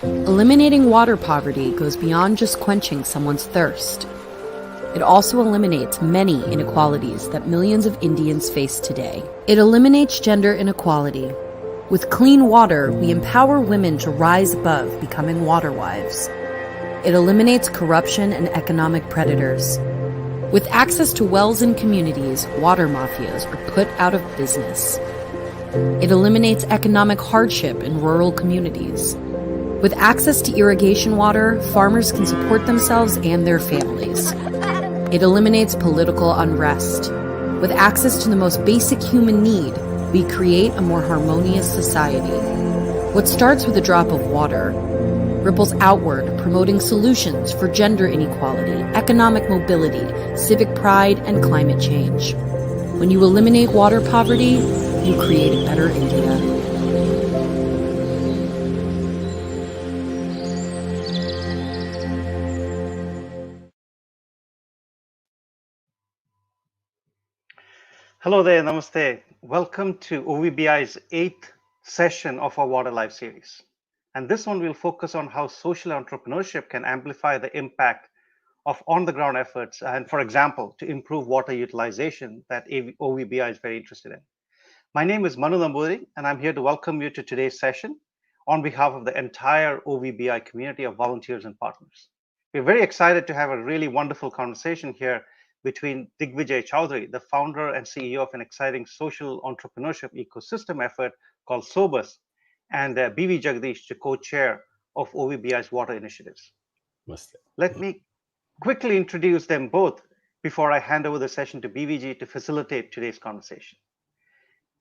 Eliminating water poverty goes beyond just quenching someone's thirst. It also eliminates many inequalities that millions of Indians face today. It eliminates gender inequality. With clean water, we empower women to rise above becoming water wives. It eliminates corruption and economic predators. With access to wells in communities, water mafias are put out of business. It eliminates economic hardship in rural communities. With access to irrigation water, farmers can support themselves and their families. It eliminates political unrest. With access to the most basic human need, we create a more harmonious society. What starts with a drop of water ripples outward, promoting solutions for gender inequality, economic mobility, civic pride, and climate change. When you eliminate water poverty, you create a better India. Hello there, namaste. Welcome to OVBI's 8th session of our Water Life series. And this one will focus on how social entrepreneurship can amplify the impact of on-the-ground efforts and, for example, to improve water utilization that OVBI is very interested in. My name is Manu Namburi, and I'm here to welcome you to today's session on behalf of the entire OVBI community of volunteers and partners. We're very excited to have a really wonderful conversation here between Digvijay Chaudhary, the founder and CEO of an exciting social entrepreneurship ecosystem effort called SOBUS, and BV Jagdish, the co-chair of OVBI's water initiatives. Let me quickly introduce them both before I hand over the session to BVG to facilitate today's conversation.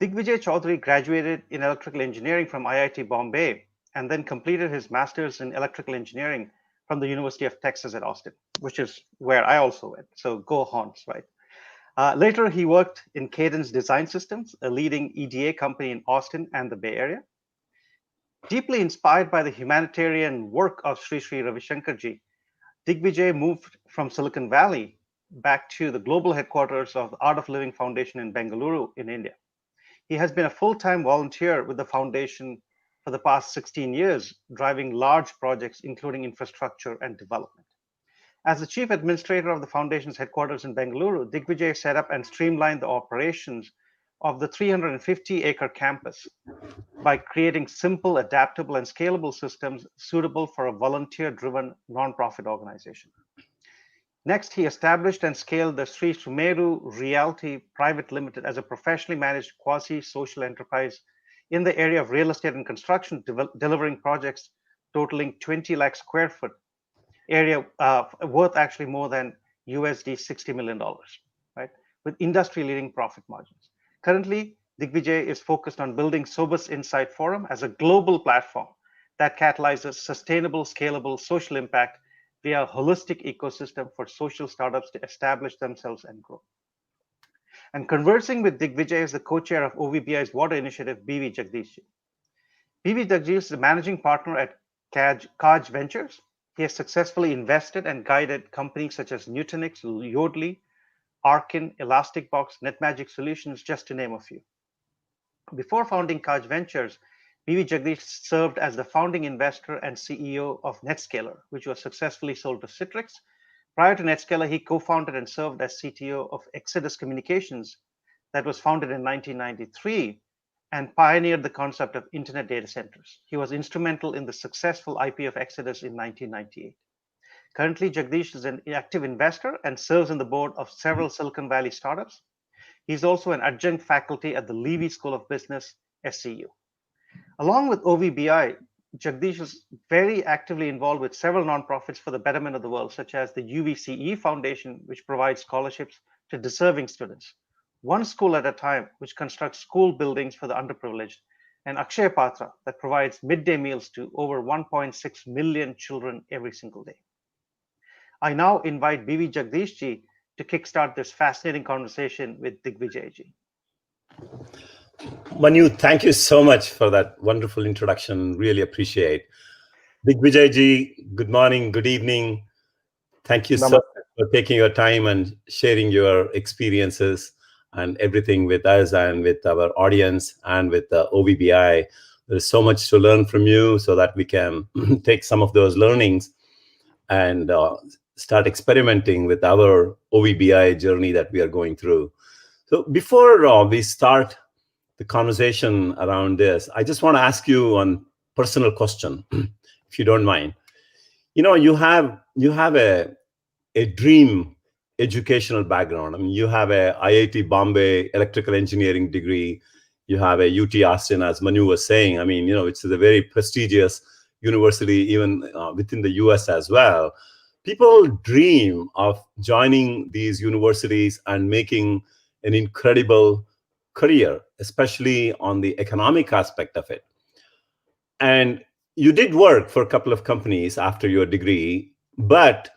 Digvijay Chaudhary graduated in electrical engineering from IIT Bombay and then completed his master's in electrical engineering from the University of Texas at Austin, which is where I also went. So go Horns, right? Later, he worked in Cadence Design Systems, a leading EDA company in Austin and the Bay Area. Deeply inspired by the humanitarian work of Sri Sri Ravi Shankarji, Digvijay moved from Silicon Valley back to the global headquarters of the Art of Living Foundation in Bengaluru in India. He has been a full-time volunteer with the foundation for the past 16 years, driving large projects, including infrastructure and development. As the chief administrator of the foundation's headquarters in Bengaluru, Digvijay set up and streamlined the operations of the 350-acre campus by creating simple, adaptable, and scalable systems suitable for a volunteer-driven nonprofit organization. Next, he established and scaled the Sri Sumeru Realty Private Limited as a professionally managed quasi-social enterprise in the area of real estate and construction, delivering projects totaling 20 lakh square foot area worth actually more than USD $60 million, right? With industry-leading profit margins. Currently, Digvijay is focused on building SOBUS Insight Forum as a global platform that catalyzes sustainable, scalable social impact via a holistic ecosystem for social startups to establish themselves and grow. And conversing with Digvijay is the co-chair of OVBI's water initiative, BV Jagdish. BV Jagdish is the managing partner at Kaj Ventures. He has successfully invested and guided companies such as Nutanix, Yodlee, Arkin, Elastic Box, NetMagic Solutions, just to name a few. Before founding Kaj Ventures, BV Jagdish served as the founding investor and CEO of Netscaler, which was successfully sold to Citrix. Prior to Netscaler, he co-founded and served as CTO of Exodus Communications that was founded in 1993 and pioneered the concept of internet data centers. He was instrumental in the successful IP of Exodus in 1998. Currently, Jagdish is an active investor and serves on the board of several Silicon Valley startups. He's also an adjunct faculty at the Levy School of Business, SCU. Along with OVBI, Jagdish is very actively involved with several nonprofits for the betterment of the world, such as the UVCE Foundation, which provides scholarships to deserving students, One School at a Time, which constructs school buildings for the underprivileged, and Akshaya Patra, that provides midday meals to over 1.6 million children every single day. I now invite BV Jagdish ji to kickstart this fascinating conversation with Digvijay ji. Manu, thank you so much for that wonderful introduction. Really appreciate. Digvijay ji, good morning, good evening. Thank you so much for taking your time and sharing your experiences and everything with us and with our audience and with the OVBI There's so much to learn from you, so that we can take some of those learnings and start experimenting with our OVBI journey that we are going through. So before we start the conversation around this, I just want to ask you one personal question, if you don't mind. You have a dream educational background. I mean, you have a IIT Bombay electrical engineering degree. You have a UT Austin, as Manu was saying. I mean, it's a very prestigious university, even within the US as well. People dream of joining these universities and making an incredible career, especially on the economic aspect of it. And you did work for a couple of companies after your degree, but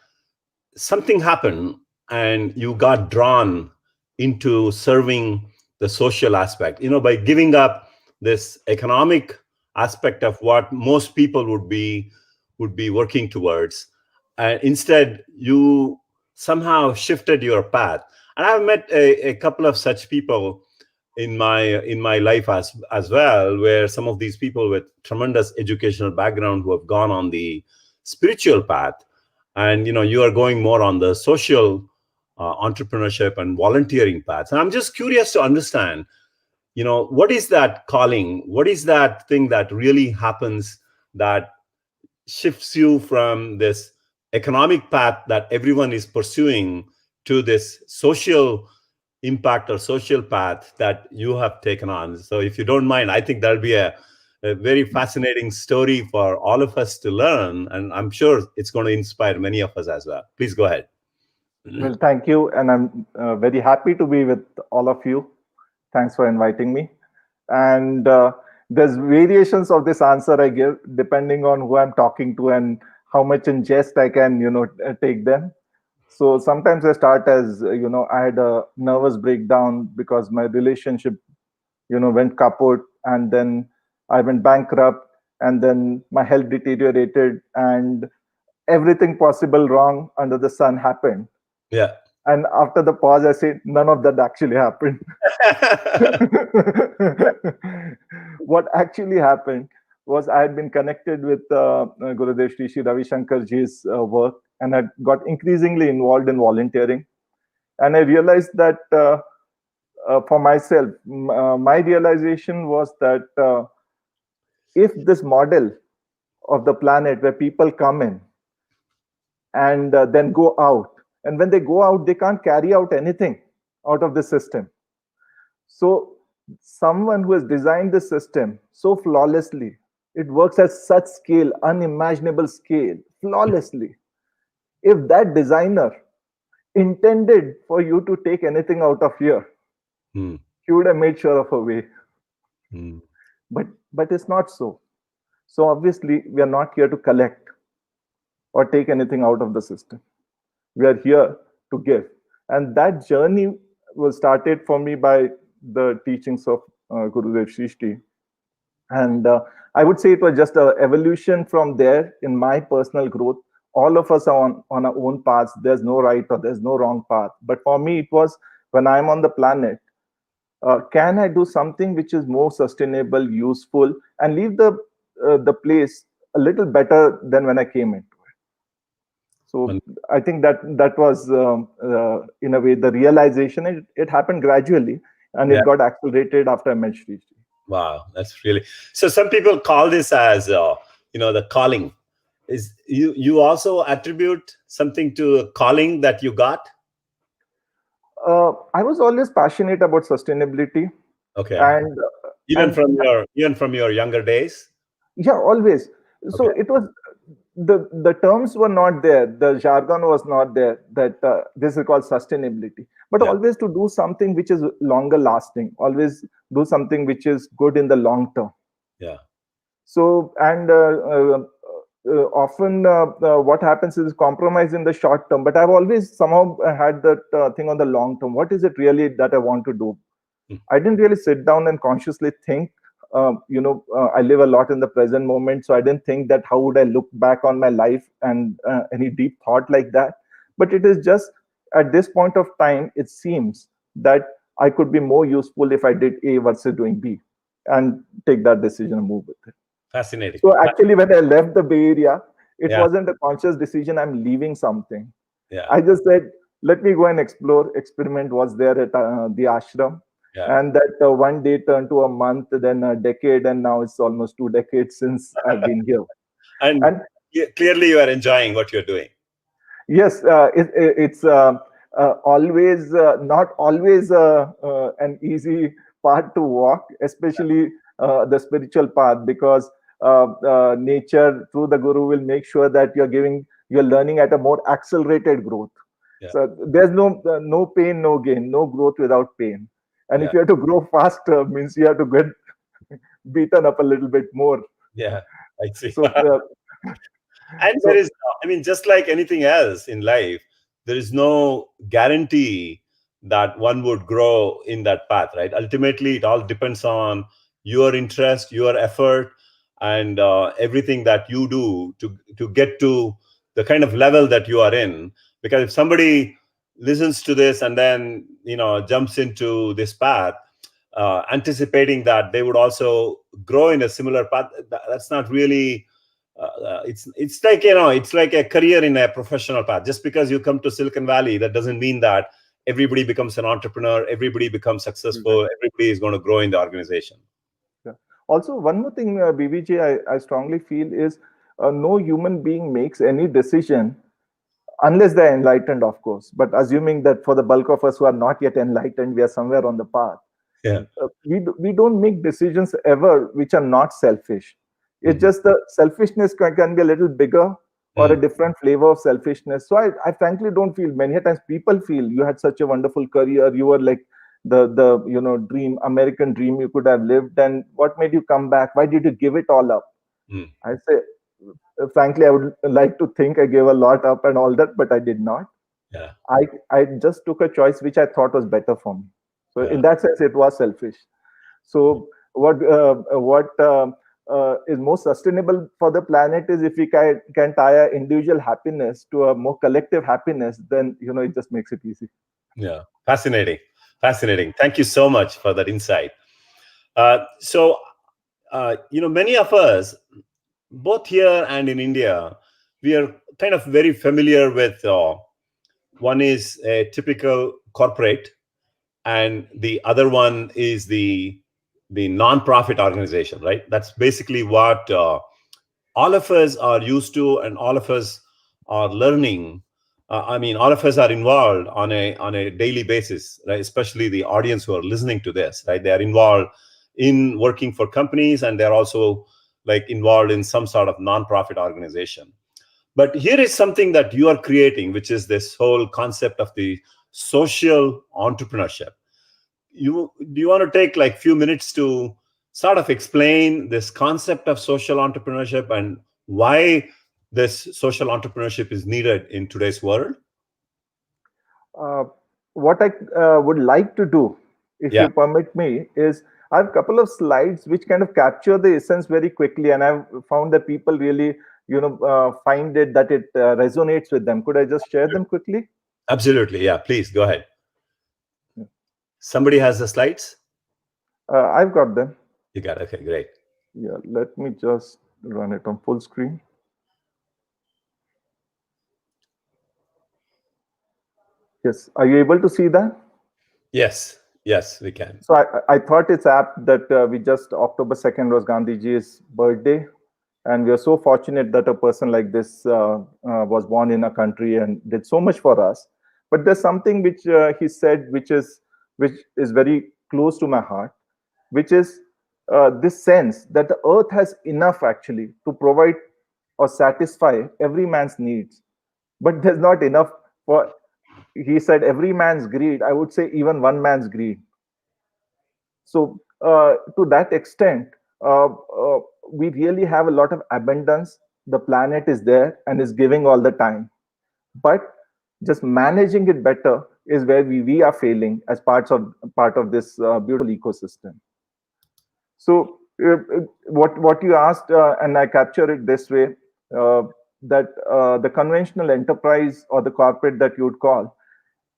something happened and you got drawn into serving the social aspect, by giving up this economic aspect of what most people would be working towards. And instead, you somehow shifted your path. And I've met a couple of such people in my life as well, where some of these people with tremendous educational background who have gone on the spiritual path, and you are going more on the social entrepreneurship and volunteering paths. And I'm just curious to understand, what is that calling? What is that thing that really happens that shifts you from this economic path that everyone is pursuing to this social impact or social path that you have taken on? So if you don't mind, I think that'll be a very fascinating story for all of us to learn. And I'm sure it's going to inspire many of us as well. Please go ahead. Well, thank you. And I'm very happy to be with all of you. Thanks for inviting me. And there's variations of this answer I give depending on who I'm talking to and how much in jest I can, take them. So sometimes I start as, I had a nervous breakdown because my relationship, went kaput, and then I went bankrupt, and then my health deteriorated, and everything possible wrong under the sun happened. Yeah. And after the pause, I say, none of that actually happened. What actually happened was I had been connected with Gurudev Shri Ravi Shankarji's work, and I got increasingly involved in volunteering. And I realized that for myself, my realization was that if this model of the planet where people come in and then go out, and when they go out, they can't carry out anything out of the system. So someone who has designed the system so flawlessly, it works at such scale, unimaginable scale, flawlessly. If that designer intended for you to take anything out of here, he would have made sure of a way. But it's not so. So obviously, we are not here to collect or take anything out of the system. We are here to give. And that journey was started for me by the teachings of Gurudev Shrishti. And I would say it was just an evolution from there in my personal growth. All of us are on our own paths. There's no right or there's no wrong path. But for me, it was when I'm on the planet, can I do something which is more sustainable, useful, and leave the place a little better than when I came into it? So I think that was, in a way, the realization. It happened gradually, and it got accelerated after I met Sri. Wow, that's really... So some people call this as, the calling. Is you also attribute something to a calling that you got? I was always passionate about sustainability. Okay. And even from your younger days? Yeah, always. So it was, the terms were not there, the jargon was not there, that this is called sustainability, but always to do something which is longer lasting, always do something which is good in the long term. So, and often what happens is compromise in the short term, but I've always somehow had that thing on the long term. What is it really that I want to do? I didn't really sit down and consciously think. I live a lot in the present moment, so I didn't think that how would I look back on my life and any deep thought like that. But it is just at this point of time, it seems that I could be more useful if I did A versus doing B. and take that decision and move with it. Fascinating. So actually, when I left the Bay Area, it Yeah. wasn't a conscious decision. I'm leaving something. Yeah. I just said, let me go and explore, experiment what's there at the ashram. Yeah. And that one day turned to a month, then a decade, and now it's almost 2 decades since I've been here. And clearly you are enjoying what you're doing. Yes, it's always not always an easy path to walk, especially the spiritual path, because nature through the guru will make sure that you're learning at a more accelerated growth. Yeah. So there's no pain, no gain, no growth without pain. And Yeah. if you have to grow faster, means you have to get beaten up a little bit more. Yeah, I see. So And there is, I mean, just like anything else in life, there is no guarantee that one would grow in that path, right? Ultimately, it all depends on your interest, your effort, and everything that you do to get to the kind of level that you are in. Because if somebody listens to this and then, jumps into this path, anticipating that they would also grow in a similar path, that's not really it's like it's like a career in a professional path. Just because you come to Silicon Valley, that doesn't mean that everybody becomes an entrepreneur, everybody becomes successful, everybody is going to grow in the organization. Yeah. Also, one more thing, BBJ, I strongly feel is no human being makes any decision unless they're enlightened, of course. But assuming that for the bulk of us who are not yet enlightened, we are somewhere on the path. Yeah. We don't make decisions ever which are not selfish. It's just the selfishness can be a little bigger or a different flavor of selfishness. So I frankly don't feel, many times people feel you had such a wonderful career, you were like the dream, American dream you could have lived, and what made you come back? Why did you give it all up? I say, frankly, I would like to think I gave a lot up and all that, but I did not. Yeah. I just took a choice which I thought was better for me. So in that sense, it was selfish. So what is most sustainable for the planet is if we can tie our individual happiness to a more collective happiness, then it just makes it easy. Yeah, fascinating. Thank you so much for that insight. So many of us, both here and in India, we are kind of very familiar with one is a typical corporate, and the other one is the non-profit organization, right? That's basically what all of us are used to, and all of us are learning. All of us are involved on a daily basis, right? Especially the audience who are listening to this, right? They are involved in working for companies, and they're also like involved in some sort of non-profit organization. But here is something that you are creating, which is this whole concept of the social entrepreneurship. Do you want to take like few minutes to sort of explain this concept of social entrepreneurship and why this social entrepreneurship is needed in today's world? What I would like to do, if you permit me, is I have a couple of slides which kind of capture the essence very quickly, and I've found that people really, find it that it resonates with them. Could I just share them quickly? Absolutely, yeah. Please go ahead. Somebody has the slides? I've got them. You got it. Okay, great. Yeah, let me just run it on full screen. Yes, are you able to see that? Yes, we can. So I thought it's apt that we just, October 2nd was Gandhiji's birthday, and we are so fortunate that a person like this was born in a country and did so much for us. But there's something which he said which is very close to my heart, which is this sense that the earth has enough actually to provide or satisfy every man's needs, but there's not enough for, he said, every man's greed. I would say even one man's greed. So to that extent, we really have a lot of abundance. The planet is there and is giving all the time, but just managing it better is where we are failing as part of this beautiful ecosystem. So what you asked, and I capture it this way, that the conventional enterprise or the corporate that you would call,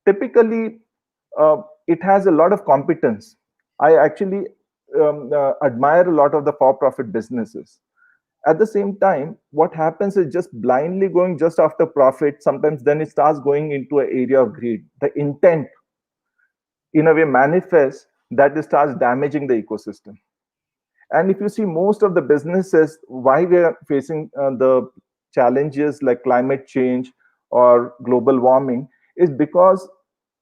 typically it has a lot of competence. I actually admire a lot of the for-profit businesses. At the same time, what happens is just blindly going just after profit. Sometimes then it starts going into an area of greed. The intent, in a way, manifests that it starts damaging the ecosystem. And if you see most of the businesses, why we are facing the challenges like climate change or global warming is because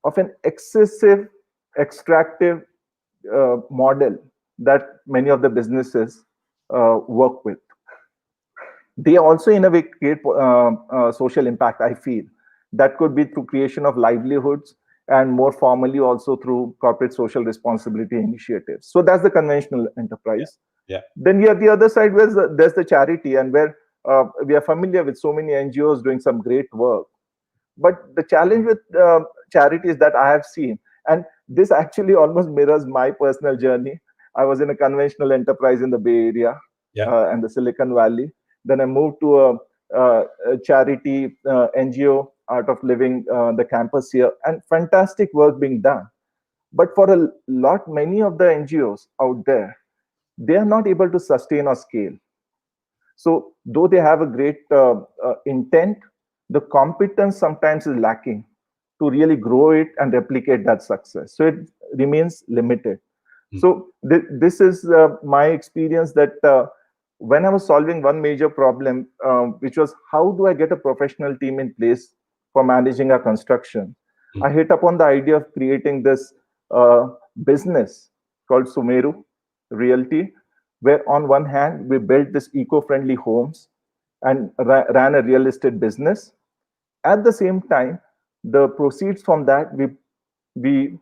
of an excessive extractive model that many of the businesses work with. They also, in a way, create social impact, I feel. That could be through creation of livelihoods and more formally also through corporate social responsibility initiatives. So that's the conventional enterprise. Yeah. Then you have the other side where there's the charity, and where we are familiar with so many NGOs doing some great work. But the challenge with charities that I have seen, and this actually almost mirrors my personal journey. I was in a conventional enterprise in the Bay Area and the Silicon Valley. Then I moved to a charity NGO, Art of Living, the campus here, and fantastic work being done. But for many of the NGOs out there, they are not able to sustain or scale. So though they have a great intent, the competence sometimes is lacking to really grow it and replicate that success. So it remains limited. So this is my experience that when I was solving one major problem, which was how do I get a professional team in place for managing our construction, I hit upon the idea of creating this business called Sumeru Realty, where on one hand, we built this eco-friendly homes and ran a real estate business. At the same time, the proceeds from that, we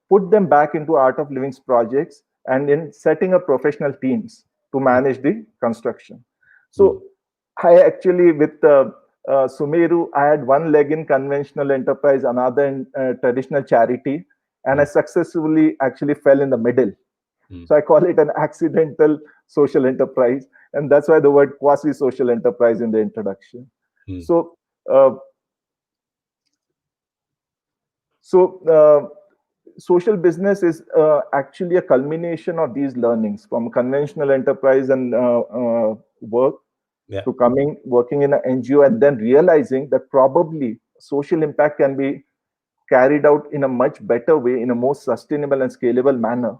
put them back into Art of Living's projects and in setting up professional teams to manage the construction. So I actually, with Sumeru, I had one leg in conventional enterprise, another in traditional charity, and I successfully actually fell in the middle. So I call it an accidental social enterprise, and that's why the word quasi-social enterprise in the introduction. So social business is actually a culmination of these learnings from conventional enterprise and work to working in an NGO, and then realizing that probably social impact can be carried out in a much better way, in a more sustainable and scalable manner,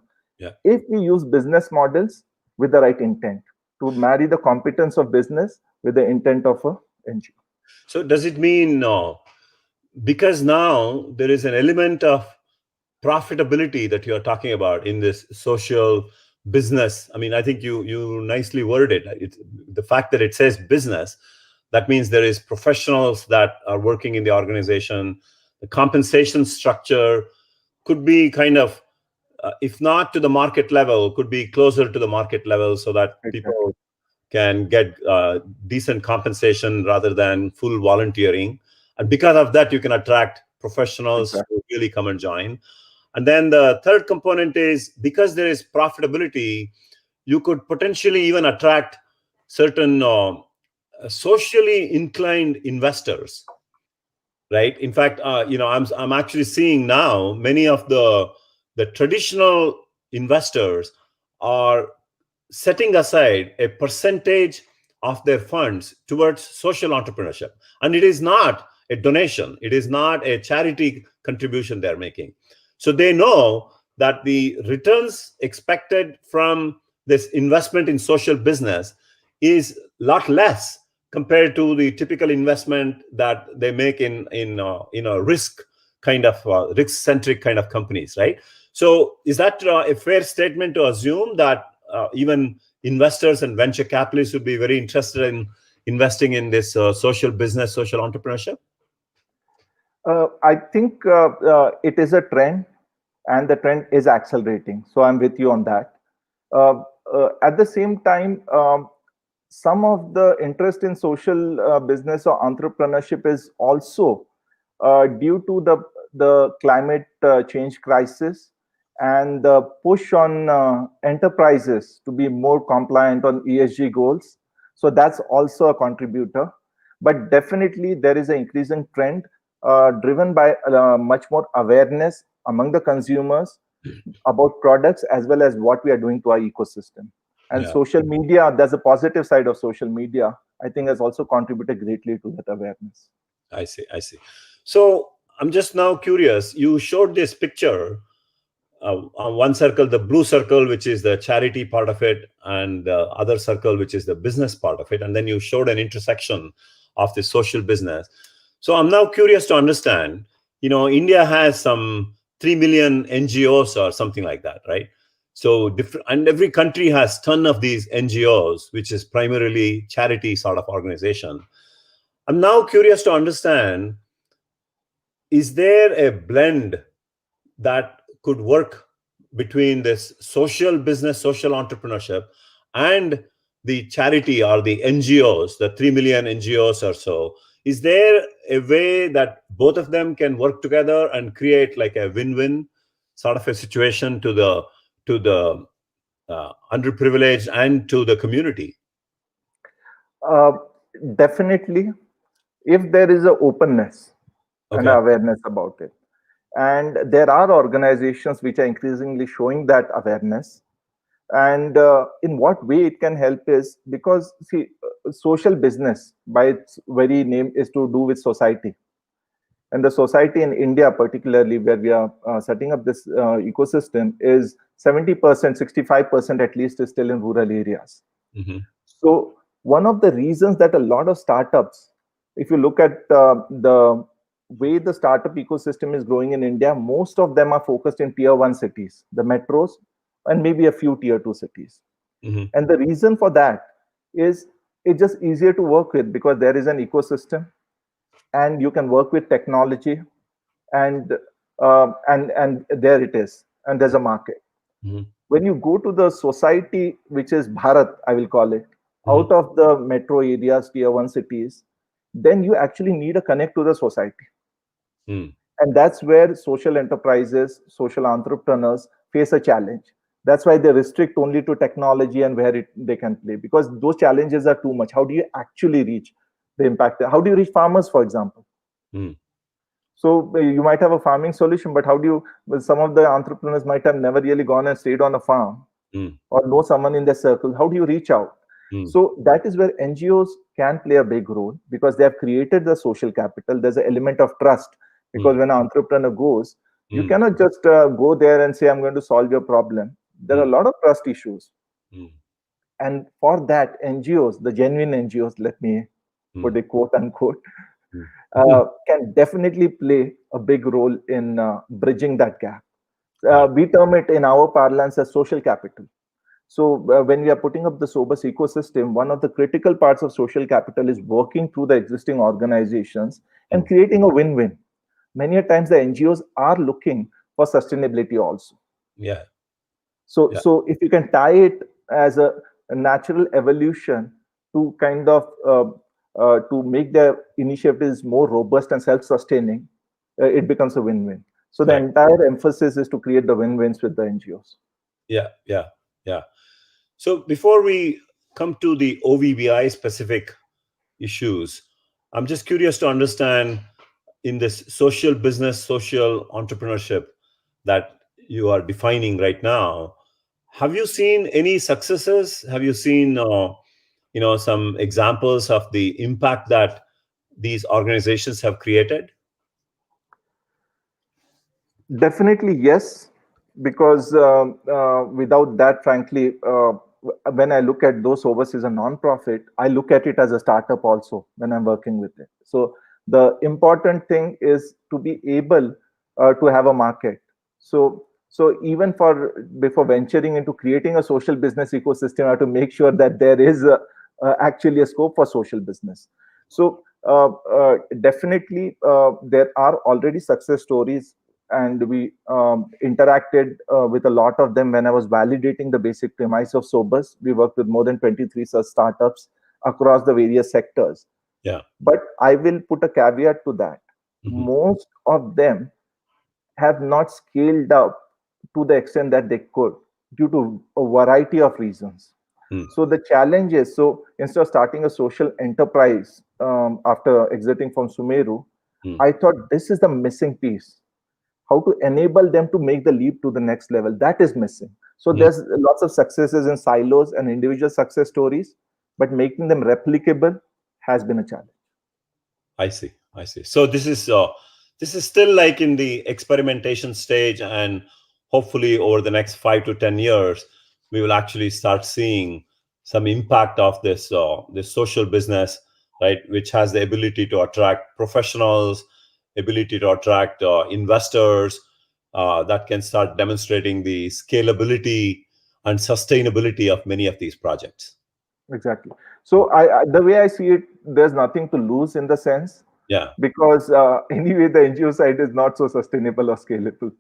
if we use business models with the right intent to marry the competence of business with the intent of a NGO. So does it mean because now there is an element of profitability that you're talking about in this social business? I mean, I think you nicely worded it. The fact that it says business, that means there is professionals that are working in the organization. The compensation structure could be kind of, if not to the market level, could be closer to the market level so that people can get decent compensation rather than full volunteering. And because of that, you can attract professionals who really come and join. And then the third component is because there is profitability, you could potentially even attract certain socially inclined investors, right? In fact, I'm actually seeing now many of the traditional investors are setting aside a percentage of their funds towards social entrepreneurship. And it is not a donation. It is not a charity contribution they're making. So they know that the returns expected from this investment in social business is a lot less compared to the typical investment that they make in risk kind of risk-centric kind of companies, right? So is that a fair statement to assume that even investors and venture capitalists would be very interested in investing in this social business, social entrepreneurship? I think it is a trend, and the trend is accelerating. So I'm with you on that. At the same time, some of the interest in social business or entrepreneurship is also due to the climate change crisis and the push on enterprises to be more compliant on ESG goals. So that's also a contributor. But definitely there is an increasing trend driven by much more awareness among the consumers about products as well as what we are doing to our ecosystem. And social media, there's a positive side of social media, I think has also contributed greatly to that awareness. I see. So I'm just now curious. You showed this picture on one circle, the blue circle, which is the charity part of it, and the other circle, which is the business part of it. And then you showed an intersection of the social business. So I'm now curious to understand, India has some 3 million NGOs or something like that, right? So and every country has ton of these NGOs, which is primarily charity sort of organization. I'm now curious to understand, is there a blend that could work between this social business, social entrepreneurship, and the charity or the NGOs, the 3 million NGOs or so? Is there a way that both of them can work together and create like a win-win sort of a situation to the underprivileged and to the community? Definitely, if there is an openness and Okay. awareness about it. And there are organizations which are increasingly showing that awareness. And in what way it can help is because, see, social business by its very name is to do with society. And the society in India, particularly where we are setting up this ecosystem, is 70%, 65% at least is still in rural areas. Mm-hmm. So one of the reasons that a lot of startups, if you look at the way the startup ecosystem is growing in India, most of them are focused in tier 1 cities, the metros, and maybe a few tier 2 cities. Mm-hmm. And the reason for that is it's just easier to work with because there is an ecosystem and you can work with technology and there it is, and there's a market. Mm-hmm. When you go to the society, which is Bharat, I will call it, out of the metro areas, tier 1 cities, then you actually need a connect to the society. And that's where social enterprises, social entrepreneurs face a challenge. That's why they restrict only to technology and where they can play, because those challenges are too much. How do you actually reach the impact? How do you reach farmers, for example? So you might have a farming solution, but how do you, well, some of the entrepreneurs might have never really gone and stayed on a farm or know someone in their circle. How do you reach out? So that is where NGOs can play a big role because they have created the social capital. There's an element of trust because when an entrepreneur goes, you cannot just go there and say, I'm going to solve your problem. There are a lot of trust issues. And for that, NGOs, the genuine NGOs, let me put it quote unquote, can definitely play a big role in bridging that gap. We term it in our parlance as social capital. So when we are putting up the Sobus ecosystem, one of the critical parts of social capital is working through the existing organizations and creating a win-win. Many a times the NGOs are looking for sustainability also. So if you can tie it as a natural evolution to kind of to make their initiatives more robust and self-sustaining, it becomes a win-win. So the entire emphasis is to create the win-wins with the NGOs. Yeah. So before we come to the OVBI specific issues, I'm just curious to understand in this social business, social entrepreneurship that you are defining right now, have you seen any successes? Have you seen some examples of the impact that these organizations have created? Definitely yes, because without that, frankly, when I look at those overseas a non-profit, I look at it as a startup also when I'm working with it. So the important thing is to be able to have a market. So even before venturing into creating a social business ecosystem, I have to make sure that there is actually a scope for social business. So definitely there are already success stories, and we interacted with a lot of them when I was validating the basic premise of Sobus. We worked with more than 23 such startups across the various sectors. But I will put a caveat to that. Most of them have not scaled up to the extent that they could due to a variety of reasons. So the challenge is, so instead of starting a social enterprise after exiting from Sumeru, I thought this is the missing piece. how to enable them to make the leap to the next level. That is missing. So there's lots of successes in silos and individual success stories, but making them replicable has been a challenge. I see. So this is still like in the experimentation stage, and hopefully over the next 5 to 10 years, we will actually start seeing some impact of this social business, right? Which has the ability to attract professionals, ability to attract investors, that can start demonstrating the scalability and sustainability of many of these projects. Exactly. So the way I see it, there's nothing to lose in the sense. Yeah. Because anyway, the NGO side is not so sustainable or scalable.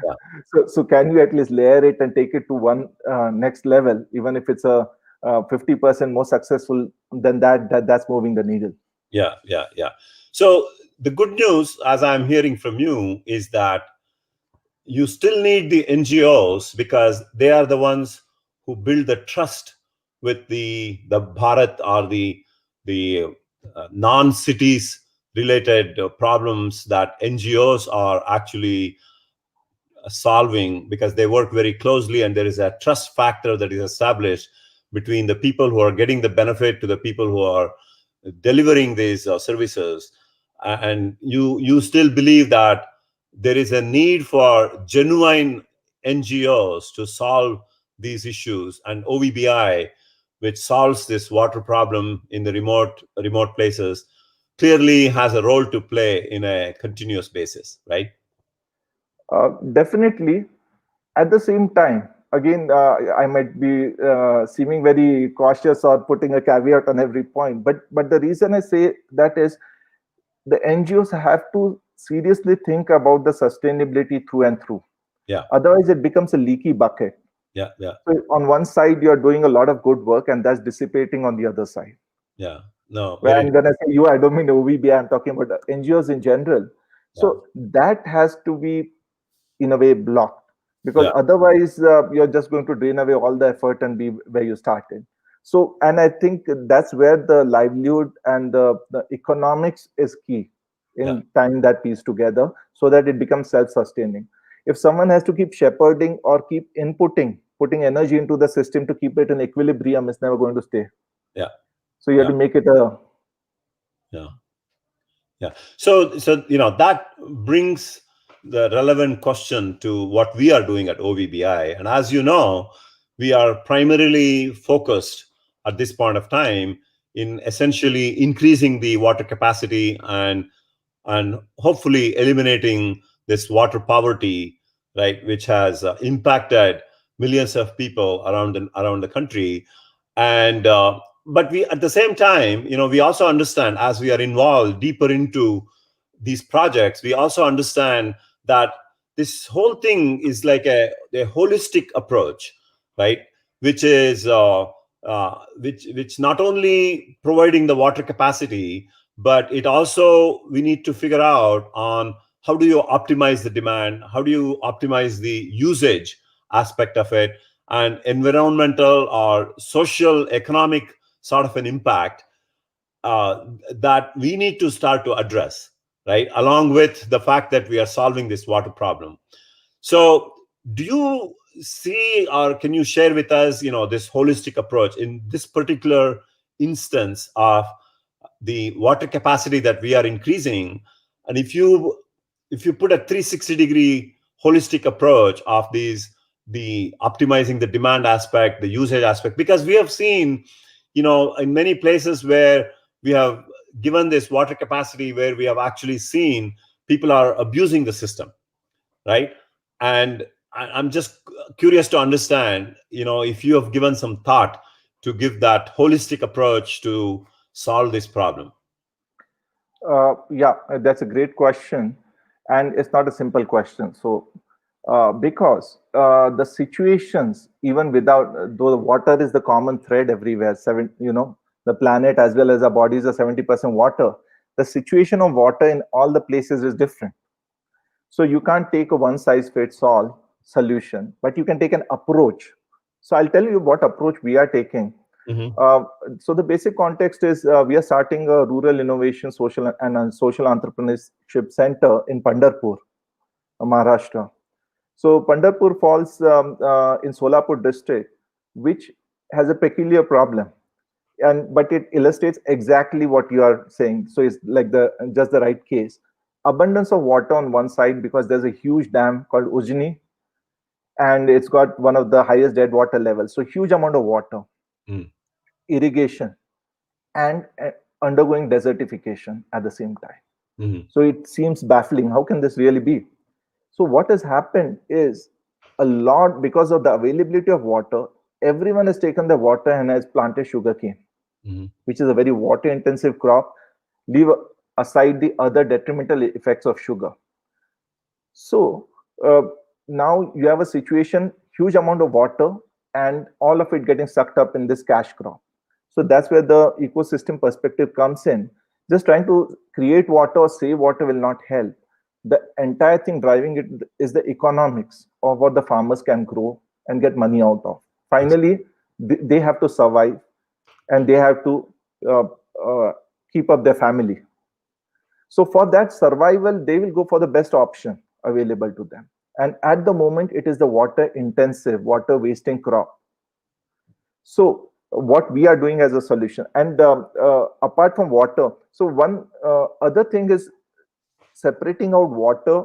Yeah. So can you at least layer it and take it to one next level, even if it's a 50% more successful than that's moving the needle. Yeah. So the good news, as I'm hearing from you, is that you still need the NGOs because they are the ones who build the trust with the Bharat or the non-cities related problems that NGOs are actually solving, because they work very closely and there is a trust factor that is established between the people who are getting the benefit to the people who are delivering these services. And you still believe that there is a need for genuine NGOs to solve these issues, and OVBI, which solves this water problem in the remote places, clearly has a role to play in a continuous basis, right? Definitely. At the same time, again, I might be seeming very cautious or putting a caveat on every point, but the reason I say that is the NGOs have to seriously think about the sustainability through and through. Yeah. Otherwise, it becomes a leaky bucket. Yeah. So on one side, you're doing a lot of good work, and that's dissipating on the other side. Yeah. No. And when I say you, I don't mean OVBI. I'm talking about NGOs in general. So that has to be, in a way, blocked, because otherwise you're just going to drain away all the effort and be where you started. So, and I think that's where the livelihood and the economics is key in tying that piece together so that it becomes self-sustaining. If someone has to keep shepherding or keep putting energy into the system to keep it in equilibrium, it's never going to stay. Yeah. So you have to make it a... Yeah. So that brings the relevant question to what we are doing at OVBI. And as you know, we are primarily focused at this point of time in essentially increasing the water capacity and hopefully eliminating this water poverty, right, which has impacted millions of people around the country. And but we, at the same time, we also understand, as we are involved deeper into these projects, we also understand that this whole thing is like a holistic approach, right? Which is which not only providing the water capacity, but it also, we need to figure out on how do you optimize the demand, how do you optimize the usage aspect of it, and environmental or social economic sort of an impact that we need to start to address, right? Along with the fact that we are solving this water problem. So do you see, or can you share with us, this holistic approach in this particular instance of the water capacity that we are increasing? And if you put a 360-degree holistic approach of the optimizing the demand aspect, the usage aspect, because we have seen, in many places where we have given this water capacity, where we have actually seen people are abusing the system, right? And I'm just curious to understand, if you have given some thought to give that holistic approach to solve this problem. Yeah, that's a great question. And it's not a simple question. So, because the situations, even without, though the water is the common thread everywhere, the planet as well as our bodies are 70% water, the situation of water in all the places is different. So you can't take a one-size-fits-all solution, but you can take an approach. So I'll tell you what approach we are taking. So the basic context is we are starting a rural innovation, social entrepreneurship center in Pandharpur. Maharashtra. So Pandharpur falls in Solapur district, which has a peculiar problem, and but it illustrates exactly what you are saying. So it's like the just the right case. Abundance of water on one side because there's a huge dam called Ujni, and it's got one of the highest dead water levels. So huge amount of water, Mm. irrigation, and undergoing desertification at the same time. Mhm. So it seems baffling. How can this really be? So what has happened is a lot because of the availability of water, everyone has taken the water and has planted sugarcane, Mhm. which is a very water intensive crop. Leave aside the other detrimental effects of sugar. So uh, now you have a situation, huge amount of water, and all of it getting sucked up in this cash crop. So that's where the ecosystem perspective comes in. Just trying to create water or save water will not help. The entire thing driving it is the economics of what the farmers can grow and get money out of. Finally, they have to survive and they have to uh, uh, keep up their family. So for that survival, they will go for the best option available to them. And at the moment, it is the water intensive, water wasting crop. So what we are doing as a solution, and apart from water, so one other thing is separating out water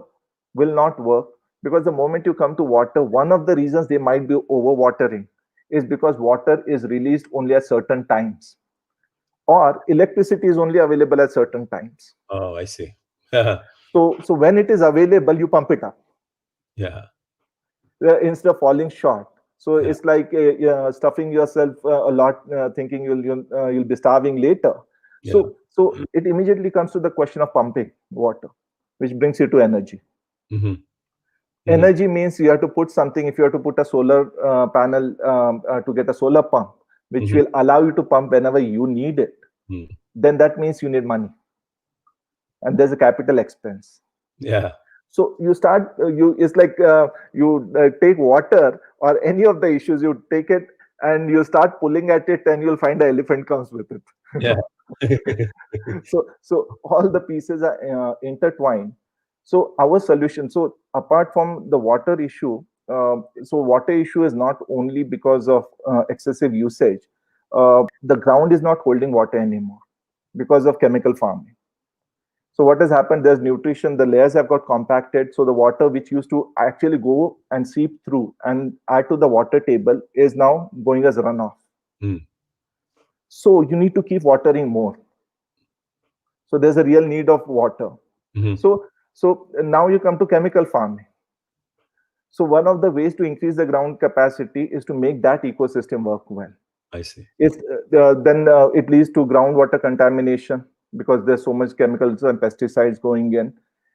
will not work, because the moment you come to water, one of the reasons they might be overwatering is because water is released only at certain times, or electricity is only available at certain times. Oh, I see. So when it is available, you pump it up Yeah. instead of falling short. So Yeah. it's like stuffing yourself a lot, thinking you'll be starving later. Yeah. So it immediately comes to the question of pumping water, which brings you to energy. Mhm. Mhm. Energy means you have to put something. If you have to put a solar panel to get a solar pump, which Mhm. will allow you to pump whenever you need it, Mm. then that means you need money, and there's a capital expense. Yeah. So you start you it's like you take water or any of the issues, you take it and you start pulling at it, and you'll find the elephant comes with it. Yeah. So all the pieces are intertwined. So our solution, so apart from the water issue, so water issue is not only because of excessive usage. The ground is not holding water anymore because of chemical farming. So what has happened, there's nutrition, the layers have got compacted. So the water which used to actually go and seep through and add to the water table is now going as runoff. Mm. So you need to keep watering more. So there's a real need of water. Mhm. So now you come to chemical farming. So one of the ways to increase the ground capacity is to make that ecosystem work well. I see. It's then it leads to groundwater contamination because there's so much chemicals and pesticides going in.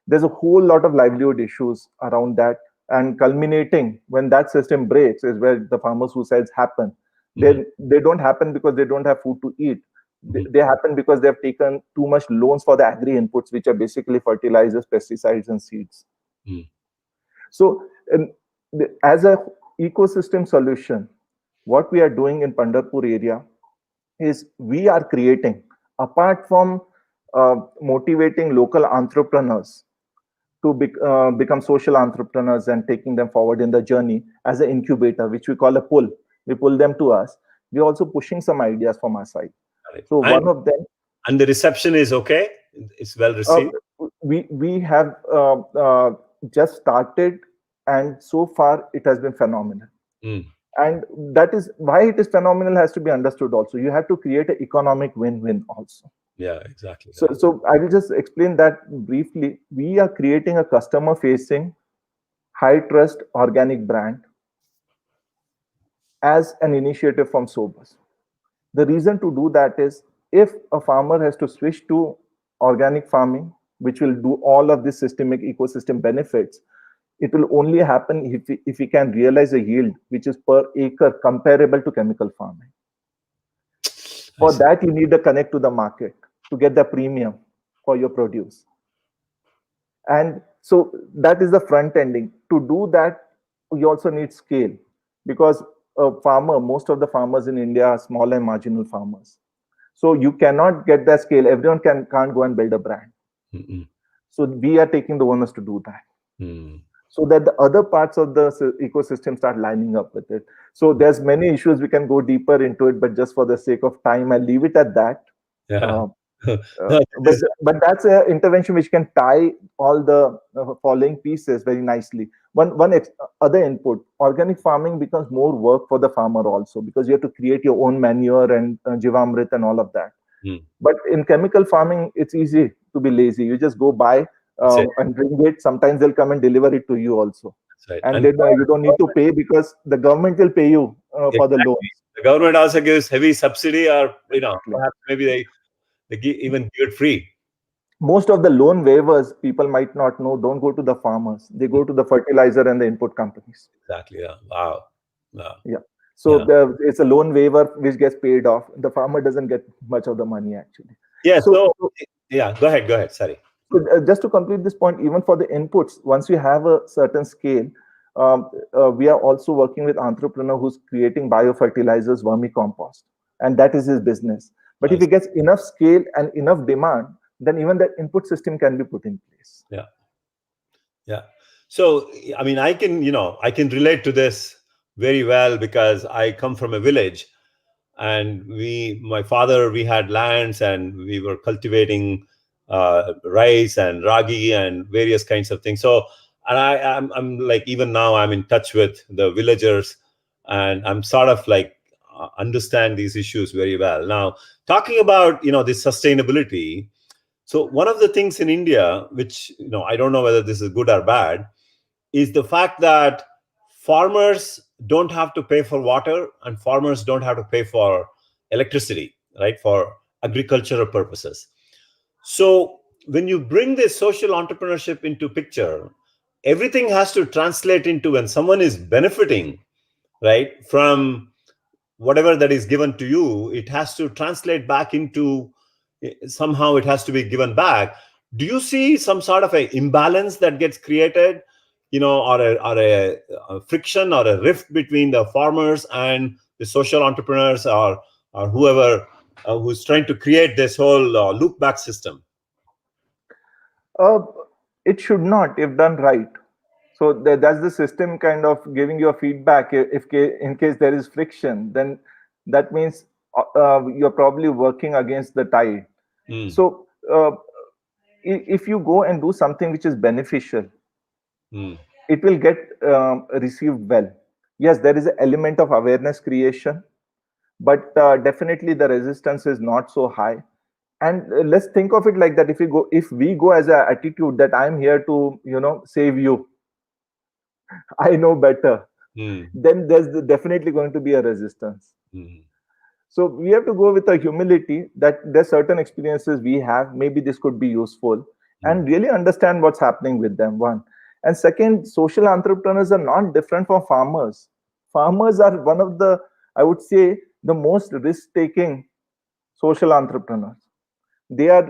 There's a whole lot of livelihood issues around that, and culminating when that system breaks is where the farmer suicides happen. Mhm. They don't happen because they don't have food to eat. They, Mhm. they happen because they have taken too much loans for the agri inputs, which are basically fertilizers, pesticides, and seeds. Mm. So, as a ecosystem solution, what we are doing in Pandharpur area is we are creating, apart from motivating local entrepreneurs to become social entrepreneurs and taking them forward in the journey as an incubator, which we call a pull. We pull them to us. We're also pushing some ideas from our side. Right. So one of them, And the reception is okay. It's well uh, received. we have just started, and so far it has been phenomenal. Mm. And that is why it is phenomenal, has to be understood also. You have to create an economic win-win also. Yeah, exactly. So I will just explain that briefly. We are creating a customer-facing, high-trust organic brand as an initiative from Sobers. The reason to do that is, if a farmer has to switch to organic farming, which will do all of this systemic ecosystem benefits, it will only happen if we can realize a yield which is per acre comparable to chemical farming. I For see. that, you need to connect to the market to get the premium for your produce. And so that is the front ending. To do that, you also need scale, because a farmer, most of the farmers in India are small and marginal farmers. So you cannot get that scale. Everyone can't go and build a brand. Mm-mm. So we are taking the onus to do that. Mm. so that the other parts of the ecosystem start lining up with it. So there's many issues, we can go deeper into it, but just for the sake of time, I'll leave it at that. Yeah. But that's an intervention which can tie all the following pieces very nicely. Other input, organic farming becomes more work for the farmer also, because you have to create your own manure and jivamrit and all of that. But in chemical farming, it's easy to be lazy. You just go buy and bring it. Sometimes they'll come and deliver it to you also. Right. And then you don't need to pay, because the government will pay you for the loans. The government also gives heavy subsidy, or Exactly. perhaps maybe they even give it free. Most of the loan waivers, people might not know, don't go to the farmers. They go to the fertilizer and the input companies. Exactly. Yeah. Wow. Yeah. So it's a loan waiver which gets paid off. The farmer doesn't get much of the money actually. Yeah. So yeah, go ahead. Sorry. So just to complete this point, even for the inputs, once you have a certain scale, we are also working with entrepreneur who's creating biofertilizers, vermicompost, and that is his business. But if he gets enough scale and enough demand, then even the input system can be put in place. Yeah. So, I mean, I can relate to this very well, because I come from a village, and my father, we had lands, and we were cultivating rice and ragi and various kinds of things. So, and I'm like, even now I'm in touch with the villagers, and I'm sort of like understand these issues very well. Now, talking about this sustainability. So one of the things in India, which I don't know whether this is good or bad, is the fact that farmers don't have to pay for water, and farmers don't have to pay for electricity, right, for agricultural purposes. So when you bring this social entrepreneurship into picture, everything has to translate into, when someone is benefiting, right, from whatever that is given to you, it has to translate back into, somehow it has to be given back. Do you see some sort of a imbalance that gets created, or a friction or a rift between the farmers and the social entrepreneurs, or whoever who's trying to create this whole loop back system? It should not, if done right. So that's the system kind of giving you a feedback. In case there is friction, then that means you're probably working against the tide. So if you go and do something which is beneficial, it will get received well. Yes, there is an element of awareness creation, but definitely the resistance is not so high. And let's think of it like that: if we go as an attitude that I'm here to save you, I know better, then there's definitely going to be a resistance. So we have to go with a humility that there's certain experiences we have, maybe this could be useful, and really understand what's happening with them, one. And second, social entrepreneurs are not different from farmers. Farmers are one of the, I would say, the most risk-taking social entrepreneurs. They are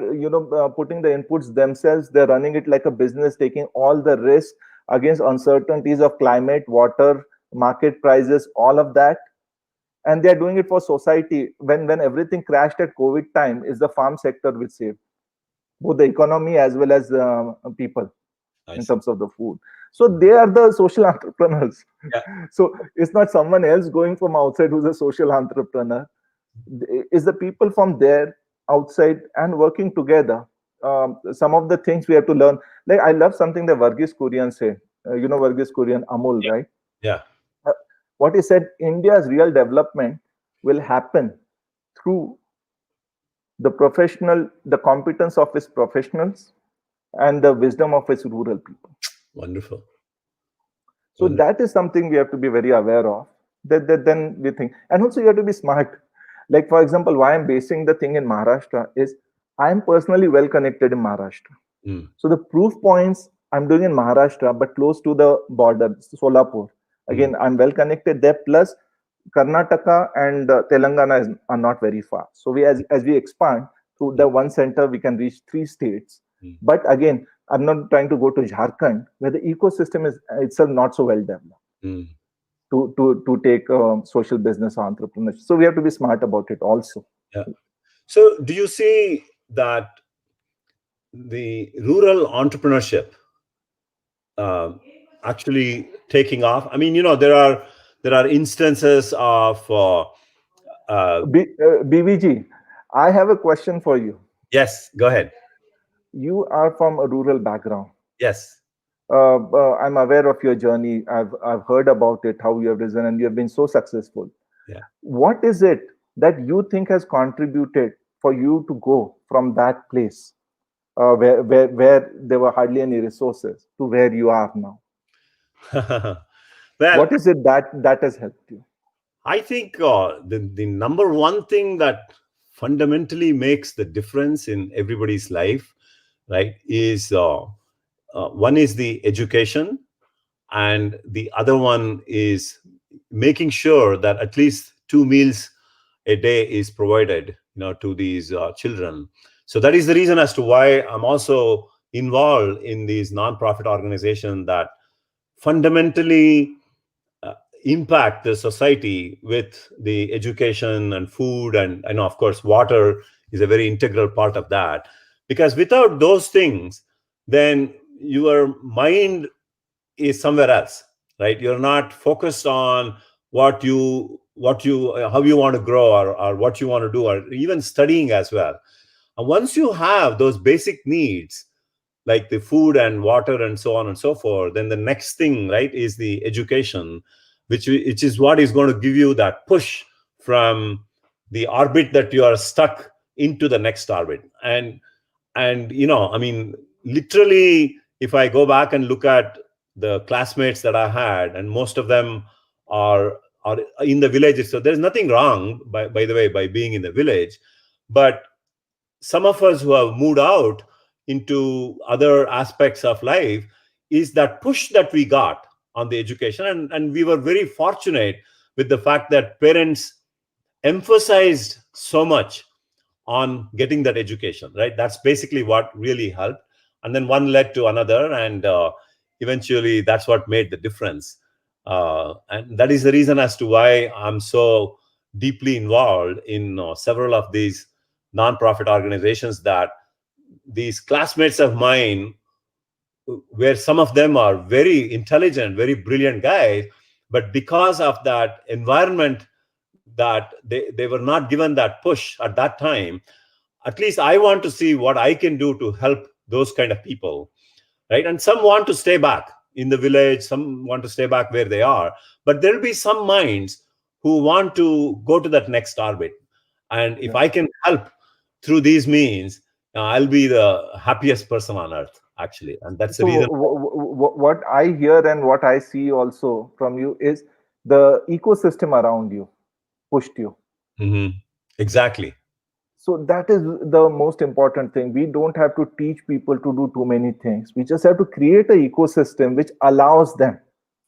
putting the inputs themselves. They're running it like a business, taking all the risk against uncertainties of climate, water, market prices, all of that. And they're doing it for society. When everything crashed at COVID time, is the farm sector which saved both the economy as well as people in terms of the food. So they are the social entrepreneurs. So it's not someone else going from outside who's a social entrepreneur. It's the people from there outside and working together. Some of the things we have to learn. Like, I love something that Varghese Kurian said. Varghese Kurian, Amul, right? Yeah. What he said: India's real development will happen through the competence of its professionals and the wisdom of its rural people. Wonderful. So that is something we have to be very aware of. That then we think, and also you have to be smart. Like, for example, why I'm basing the thing in Maharashtra is I'm personally well connected in Maharashtra. So the proof points I'm doing in Maharashtra, but close to the border, Solapur. Again, I'm well connected there. Plus, Karnataka and Telangana are not very far. So as we expand through the one center, we can reach 3 states. But again, I'm not trying to go to Jharkhand, where the ecosystem is itself not so well developed. To take social business entrepreneurship. So we have to be smart about it also. Yeah. So do you see that the rural entrepreneurship actually taking off. I mean, there are instances of BVG, I have a question for you. yes, go ahead. You are from a rural background. Yes. I'm aware of your journey. I've heard about it, how you have risen, and you have been so successful. Yeah. What is it that you think has contributed for you to go from that place, where there were hardly any resources, to where you are now? Well, What is it that has helped you? I think the number one thing that fundamentally makes the difference in everybody's life, right, is one is the education, and the other one is making sure that at least 2 meals a day is provided, to these children. So that is the reason as to why I'm also involved in these nonprofit organizations that fundamentally uh, impact the society with the education and food, and I know, of course, water is a very integral part of that, because without those things, then your mind is somewhere else, right? You're not focused on what you how you want to grow, or what you want to do, or even studying as well. And once you have those basic needs, like the food and water and so on and so forth, then the next thing, right, is the education, which is what is going to give you that push from the orbit that you are stuck into the next orbit. And I mean, literally, if I go back and look at the classmates that I had, and most of them are in the villages. So there's nothing wrong, by the way, by being in the village. But some of us who have moved out into other aspects of life, is that push that we got on the education. And we were very fortunate with the fact that parents emphasized so much on getting that education, right? That's basically what really helped. And then one led to another, and eventually that's what made the difference. And that is the reason as to why I'm so deeply involved in several of these nonprofit organizations, that these classmates of mine, where some of them are very intelligent, very brilliant guys, but because of that environment, that they were not given that push at that time. At least I want to see what I can do to help those kind of people, right? And some want to stay back in the village, some want to stay back where they are, but there'll be some minds who want to go to that next orbit. And if Yeah. I can help through these means, I'll be the happiest person on earth, actually. And that's the So reason. what I hear and what I see also from you is the ecosystem around you pushed you. Mhm. Exactly. So that is the most important thing. We don't have to teach people to do too many things. We just have to create an ecosystem which allows them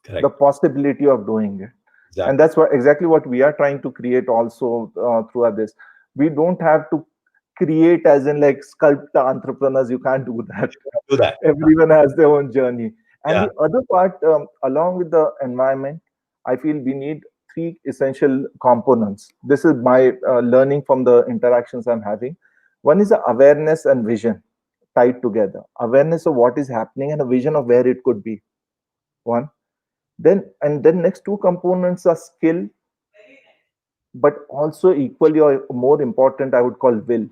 the Correct. possibility of doing it. And Exactly. that's exactly what we are trying to create also throughout this. We don't have to create as in like sculpt the entrepreneurs. You can't do that. Do that. Everyone has their own journey. And Yeah. the other part, along with the environment, I feel we need three essential components. This is my learning from the interactions I'm having. One is the awareness and vision tied together. Awareness of what is happening and a vision of where it could be. One. Then next two components are skill, but also equally or more important, I would call will.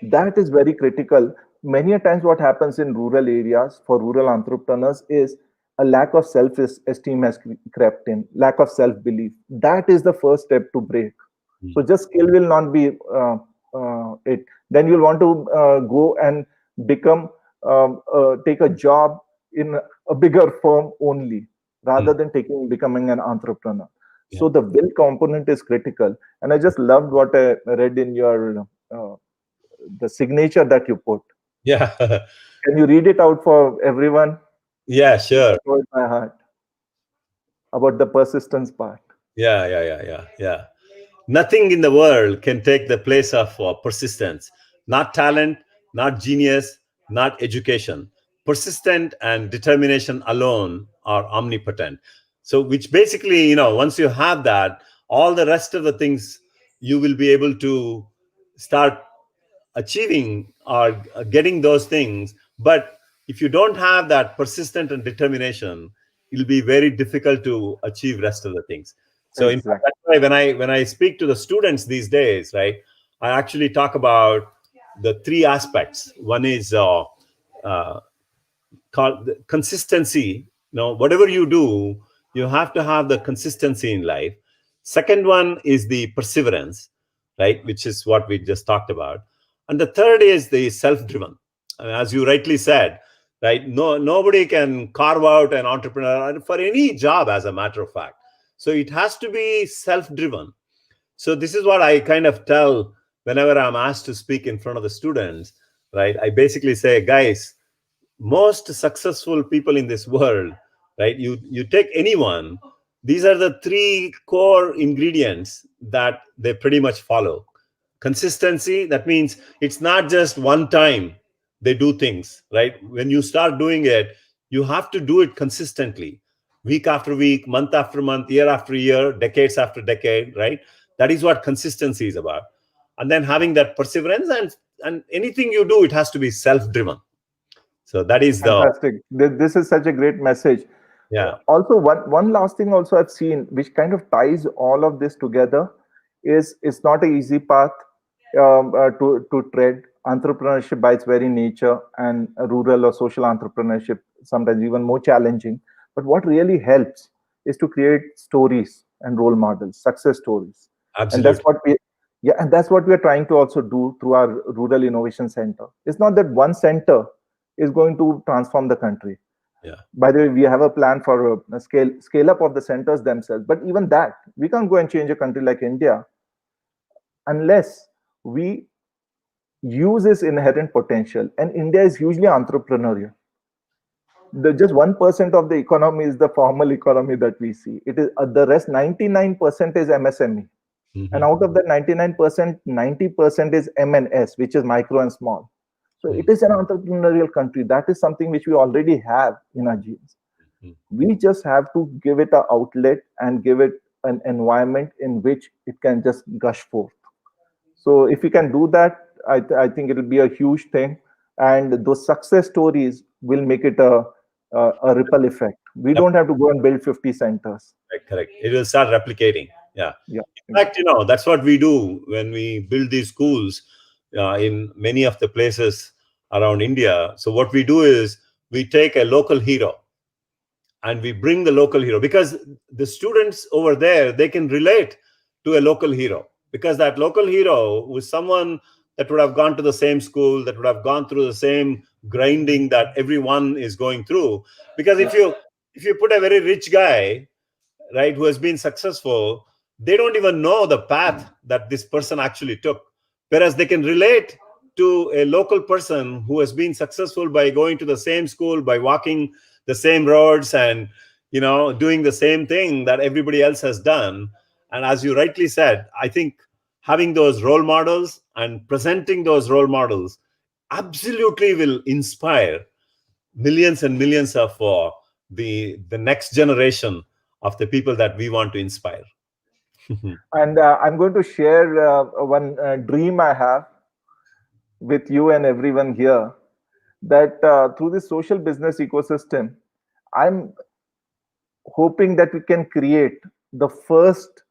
That is very critical. Many a times what happens in rural areas for rural entrepreneurs is a lack of self-esteem has crept in, lack of self-belief. That is the first step to break. So just skill will not be it. Then you'll want to go and become take a job in a bigger firm only, rather than becoming an entrepreneur. Yeah. So the will component is critical. And I just loved what I read in your the signature that you put. Yeah. Can you read it out for everyone? Yeah, It sure. touched my heart about the persistence part. Yeah. Nothing in the world can take the place of persistence. Not talent, not genius, not education. Persistent and determination alone are omnipotent. So, which basically, once you have that, all the rest of the things you will be able to start achieving or getting those things. But if you don't have that persistent and determination, it'll be very difficult to achieve rest of the things. So in fact, Exactly. that's why when I speak to the students these days, right, I actually talk about the three aspects. One is called consistency. Whatever you do, you have to have the consistency in life. Second one is the perseverance, right, which is what we just talked about. And the third is the self-driven. As you rightly said, right, nobody can carve out an entrepreneur for any job, as a matter of fact. So it has to be self-driven. So this is what I kind of tell whenever I'm asked to speak in front of the students, right? I basically say, guys, most successful people in this world, right, you take anyone, these are the three core ingredients that they pretty much follow. Consistency, that means it's not just one time they do things, right? When you start doing it, you have to do it consistently, week after week, month after month, year after year, decades after decade, right? That is what consistency is about. And then having that perseverance, and anything you do, it has to be self-driven. So that is the, Fantastic. This is such a great message. yeah. Also, one last thing also I've seen, which kind of ties all of this together, is it's not an easy path to tread. Entrepreneurship by its very nature, and rural or social entrepreneurship sometimes even more challenging. But what really helps is to create stories and role models, success stories, and that's Absolutely. what we yeah, and that's what we are trying to also do through our rural innovation center. It's not that one center is going to transform the country. Yeah. By the way, we have a plan for a scale up of the centers themselves. But even that, we can't go and change a country like India unless we use its inherent potential. And India is hugely entrepreneurial. Just 1% of the economy is the formal economy that we see. It is the rest 99% is MSME. And out of that 99%, 90% is MNS, which is micro and small. So it is an entrepreneurial country. That is something which we already have in our genes. We just have to give it an outlet and give it an environment in which it can just gush forth. So if we can do that, I think it will be a huge thing. And those success stories will make it a ripple effect. We Yep. don't have to go and build 50 centers. Correct. It will start replicating. Yeah. Yeah. In fact, that's what we do when we build these schools in many of the places around India. So what we do is we take a local hero and we bring the local hero, because the students over there, they can relate to a local hero, because that local hero was someone that would have gone to the same school, that would have gone through the same grinding that everyone is going through. Because if you put a very rich guy, right, who has been successful, they don't even know the path that this person actually took, whereas they can relate to a local person who has been successful by going to the same school, by walking the same roads, and doing the same thing that everybody else has done. And as you rightly said, I think having those role models and presenting those role models absolutely will inspire millions and millions of the next generation of the people that we want to inspire. And I'm going to share one dream I have with you and everyone here, that through this social business ecosystem, I'm hoping that we can create the first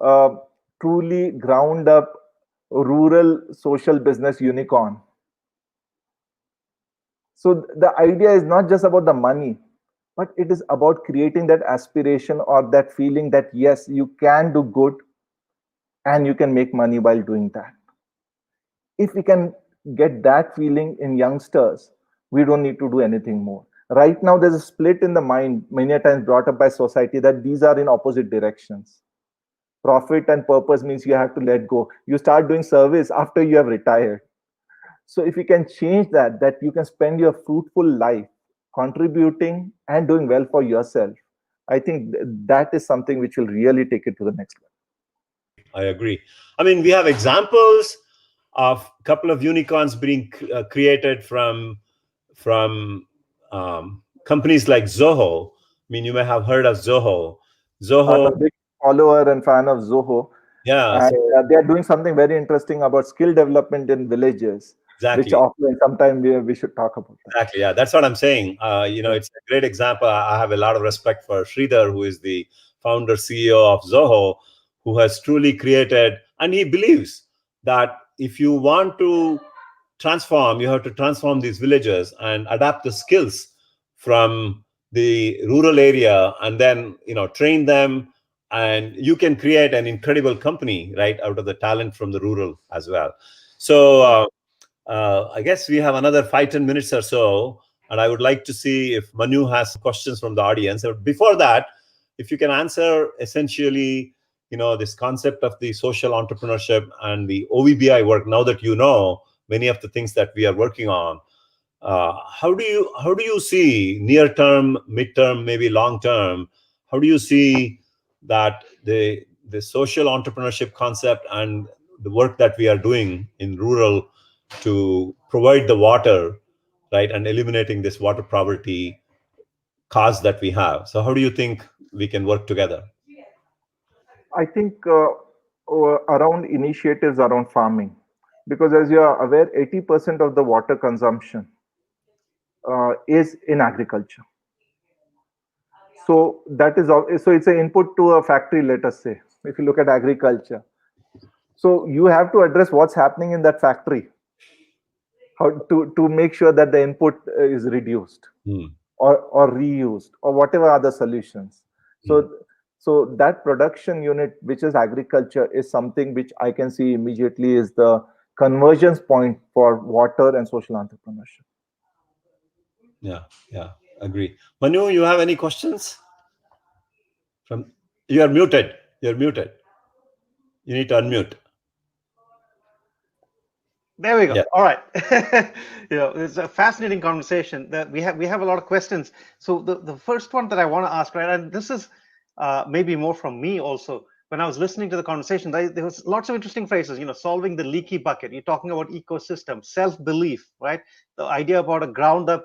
uh, truly ground up rural social business unicorn. So the idea is not just about the money, but it is about creating that aspiration or that feeling that yes, you can do good and you can make money while doing that. If we can get that feeling in youngsters, we don't need to do anything more. Right now, there's a split in the mind, many times brought up by society, that these are in opposite directions. Profit and purpose means you have to let go. You start doing service after you have retired. So if you can change that you can spend your fruitful life contributing and doing well for yourself, I think that is something which will really take it to the next level. I agree. I mean, we have examples of a couple of unicorns being created from companies like Zoho. I mean, you may have heard of Zoho. I'm Zoho, a big follower and fan of Zoho. yeah. And So they are doing something very interesting about skill development in villages. Exactly. which offline sometime we should talk about that. Exactly. Yeah, that's what I'm saying. It's a great example. I have a lot of respect for Sridhar, who is the founder CEO of Zoho, who has truly created, and he believes that if you want to transform, you have to transform these villages and adapt the skills from the rural area, and then train them, and you can create an incredible company right out of the talent from the rural as well. So I guess we have another 5-10 minutes or so, and I would like to see if Manu has questions from the audience. But before that, if you can answer essentially, this concept of the social entrepreneurship and the OVBI work. Now that you know many of the things that we are working on, how do you see near term, midterm, maybe long term? How do you see that the social entrepreneurship concept and the work that we are doing in rural to provide the water, right, and eliminating this water poverty cause that we have? So how do you think we can work together? I think around initiatives around farming, because as you are aware, 80% of the water consumption is in agriculture. So that is so it's an input to a factory, let us say, if you look at agriculture. So you have to address what's happening in that factory, how to make sure that the input is reduced or reused or whatever other solutions. So that production unit, which is agriculture, is something which I can see immediately is the convergence point for water and social entrepreneurship. Yeah, agree. Manu, you have any questions? You are muted. You're muted. You need to unmute. There we go. Yeah. All right. It's a fascinating conversation. That we have a lot of questions. So the first one that I want to ask, right, and this is maybe more from me also. When I was listening to the conversation, there was lots of interesting phrases. Solving the leaky bucket. You're talking about ecosystem, self-belief, right? The idea about a ground-up,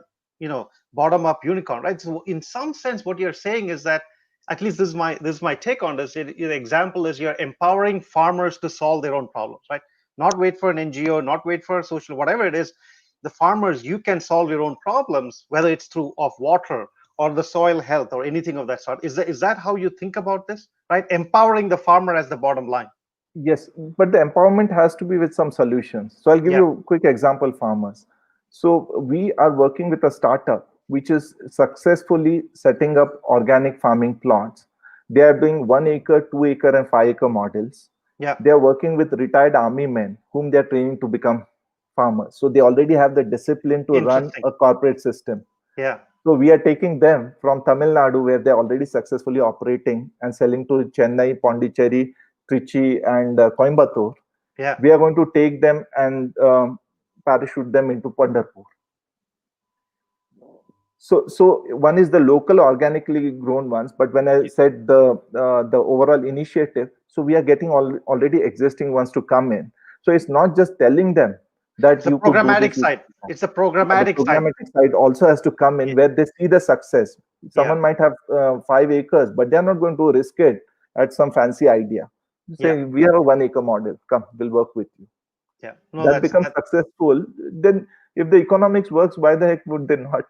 bottom-up unicorn, right? So in some sense, what you're saying is that, at least this is my take on this. The example is you're empowering farmers to solve their own problems, right? Not wait for an NGO, not wait for a social, whatever it is. The farmers, you can solve your own problems, whether it's through of water or the soil health or anything of that sort. Is that how you think about this, right? Empowering the farmer as the bottom line. Yes, but the empowerment has to be with some solutions. So I'll give you a quick example, farmers. So we are working with a startup which is successfully setting up organic farming plots. They are doing 1 acre, 2 acre, and 5 acre models. Yeah. They are working with retired army men whom they are training to become farmers. So they already have the discipline to run a corporate system. Yeah. So we are taking them from Tamil Nadu, where they're already successfully operating and selling to Chennai, Pondicherry, Trichy, and Coimbatore. Yeah. We are going to take them and parachute them into Pandharpur. So one is the local organically grown ones, but when I said the overall initiative, so we are getting already existing ones to come in. So it's not just telling them that it's you could do this. Side. It's a programmatic side. The programmatic side also has to come in where they see the success. Someone might have 5 acres, but they're not going to risk it at some fancy idea. Say we have a 1 acre model. Come, we'll work with you. Yeah, that becomes successful. Then, if the economics works, why the heck would they not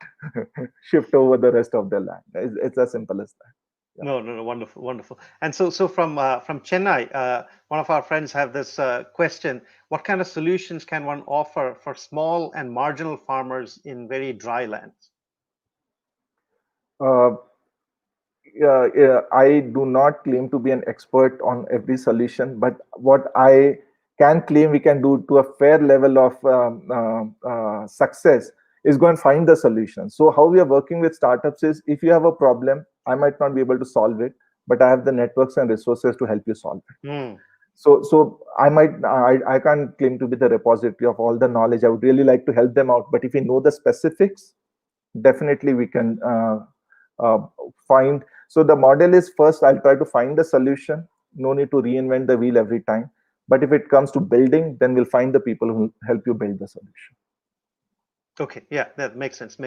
shift over the rest of their land? It's as simple as that. Yeah. No, wonderful. And so from Chennai, one of our friends have this question: what kind of solutions can one offer for small and marginal farmers in very dry lands? I do not claim to be an expert on every solution, but what I can claim we can do to a fair level of success is go and find the solution. So how we are working with startups is, if you have a problem, I might not be able to solve it, but I have the networks and resources to help you solve it. So I can't claim to be the repository of all the knowledge. I would really like to help them out, but if we know the specifics, definitely we can find. So the model is, first I'll try to find the solution. No need to reinvent the wheel every time. But if it comes to building, then we'll find the people who help you build the solution. Okay, yeah, that makes sense.